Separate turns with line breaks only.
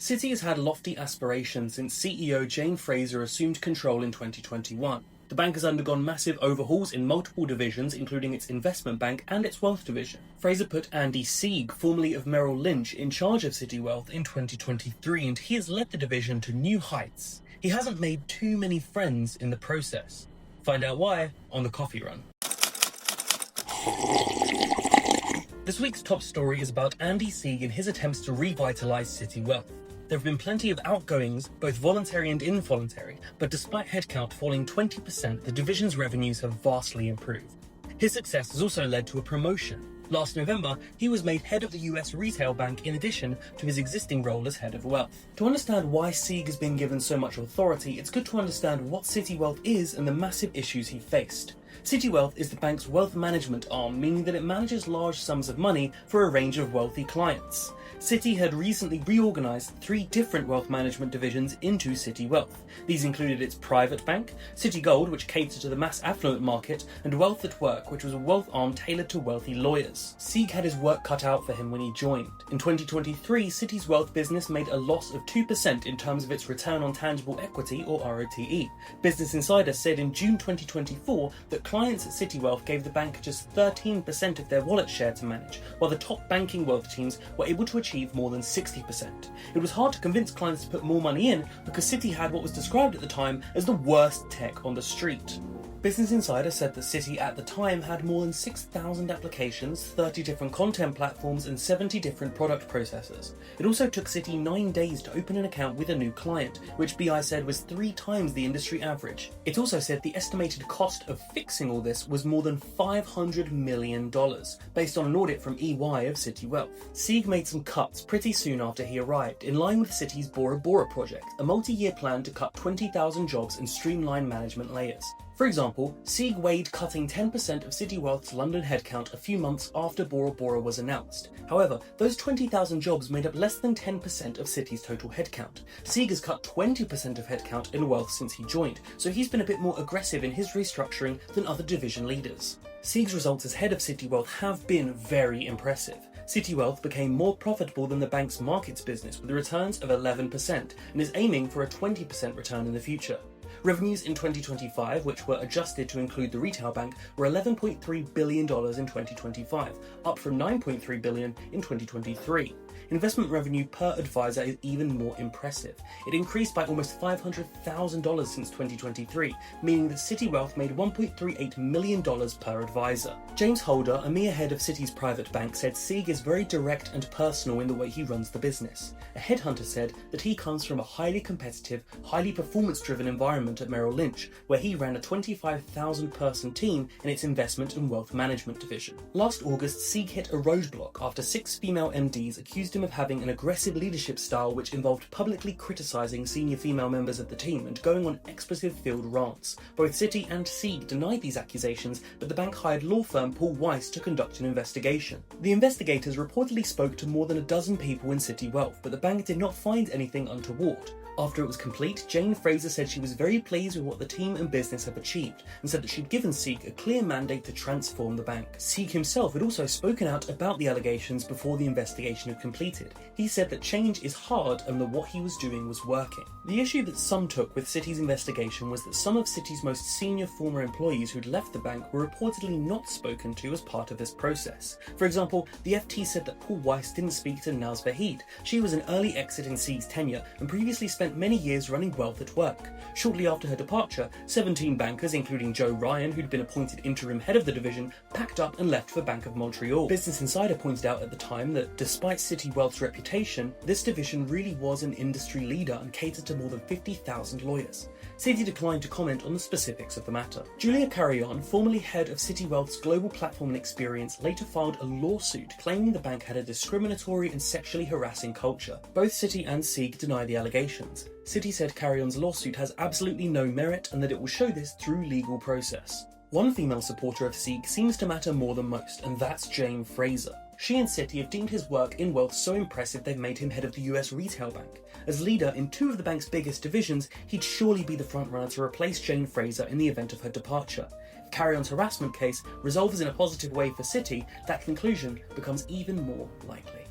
Citi has had lofty aspirations since CEO Jane Fraser assumed control in 2021. The bank has undergone massive overhauls in multiple divisions, including its investment bank and its wealth division. Fraser put Andy Sieg, formerly of Merrill Lynch, in charge of Citi Wealth in 2023, and he has led the division to new heights. He hasn't made too many friends in the process. Find out why on the coffee run. This week's top story is about Andy Sieg and his attempts to revitalise Citi Wealth. There have been plenty of outgoings, both voluntary and involuntary, but despite headcount falling 20%, the division's revenues have vastly improved. His success has also led to a promotion. Last November, he was made head of the US retail bank in addition to his existing role as head of wealth. To understand why Sieg has been given so much authority, it's good to understand what Citi Wealth is and the massive issues he faced. Citi Wealth is the bank's wealth management arm, meaning that it manages large sums of money for a range of wealthy clients. Citi had recently reorganised 3 different wealth management divisions into Citi Wealth. These included its private bank, Citi Gold, which catered to the mass affluent market, and Wealth at Work, which was a wealth arm tailored to wealthy lawyers. Sieg had his work cut out for him when he joined. In 2023, Citi's wealth business made a loss of 2% in terms of its return on tangible equity, or ROTE. Business Insider said in June 2024 that clients at Citi Wealth gave the bank just 13% of their wallet share to manage, while the top banking wealth teams were able to achieve more than 60%. It was hard to convince clients to put more money in because Citi had what was described at the time as the worst tech on the street. Business Insider said that Citi at the time had more than 6,000 applications, 30 different content platforms, and 70 different product processors. It also took Citi 9 days to open an account with a new client, which BI said was 3 times the industry average. It also said the estimated cost of fixing all this was more than $500 million, based on an audit from EY of Citi Wealth. Sieg made some cuts pretty soon after he arrived, in line with Citi's Bora Bora project, a multi-year plan to cut 20,000 jobs and streamline management layers. For example, Sieg weighed cutting 10% of Citi Wealth's London headcount a few months after Bora Bora was announced. However, those 20,000 jobs made up less than 10% of Citi's total headcount. Sieg has cut 20% of headcount in wealth since he joined, so he's been a bit more aggressive in his restructuring than other division leaders. Sieg's results as head of Citi Wealth have been very impressive. Citi Wealth became more profitable than the bank's markets business with returns of 11% and is aiming for a 20% return in the future. Revenues in 2025, which were adjusted to include the retail bank, were $11.3 billion in 2025, up from $9.3 billion in 2023. Investment revenue per advisor is even more impressive. It increased by almost $500,000 since 2023, meaning that Citi Wealth made $1.38 million per advisor. James Holder, EMEA head of Citi's private bank, said Sieg is very direct and personal in the way he runs the business. A headhunter said that he comes from a highly competitive, highly performance-driven environment at Merrill Lynch, where he ran a 25,000-person team in its investment and wealth management division. Last August, Sieg hit a roadblock after 6 female MDs accused him of having an aggressive leadership style which involved publicly criticising senior female members of the team and going on expletive-filled rants. Both Citi and Sieg denied these accusations, but the bank hired law firm Paul Weiss to conduct an investigation. The investigators reportedly spoke to more than a dozen people in Citi Wealth, but the bank did not find anything untoward. After it was complete, Jane Fraser said she was very pleased with what the team and business have achieved, and said that she'd given Sieg a clear mandate to transform the bank. Sieg himself had also spoken out about the allegations before the investigation had completed. He said that change is hard and that what he was doing was working. The issue that some took with Citi's investigation was that some of Citi's most senior former employees who'd left the bank were reportedly not spoken to as part of this process. For example, the FT said that Paul Weiss didn't speak to Naz Vahid. She was an early exit in Sieg's tenure and previously spent many years running Wealth at Work. Shortly after her departure, 17 bankers, including Joe Ryan, who'd been appointed interim head of the division, packed up and left for Bank of Montreal. Business Insider pointed out at the time that despite Citi Wealth's reputation, this division really was an industry leader and catered to more than 50,000 lawyers. Citi declined to comment on the specifics of the matter. Julia Carrion, formerly head of Citi Wealth's global platform and experience, later filed a lawsuit claiming the bank had a discriminatory and sexually harassing culture. Both Citi and Sieg deny the allegations. Citi said Carrion's lawsuit has absolutely no merit and that it will show this through legal process. One female supporter of Sieg seems to matter more than most, and that's Jane Fraser. She and Citi have deemed his work in wealth so impressive they've made him head of the US retail bank. As leader in 2 of the bank's biggest divisions, he'd surely be the frontrunner to replace Jane Fraser in the event of her departure. If Carrion's harassment case resolves in a positive way for Citi, that conclusion becomes even more likely.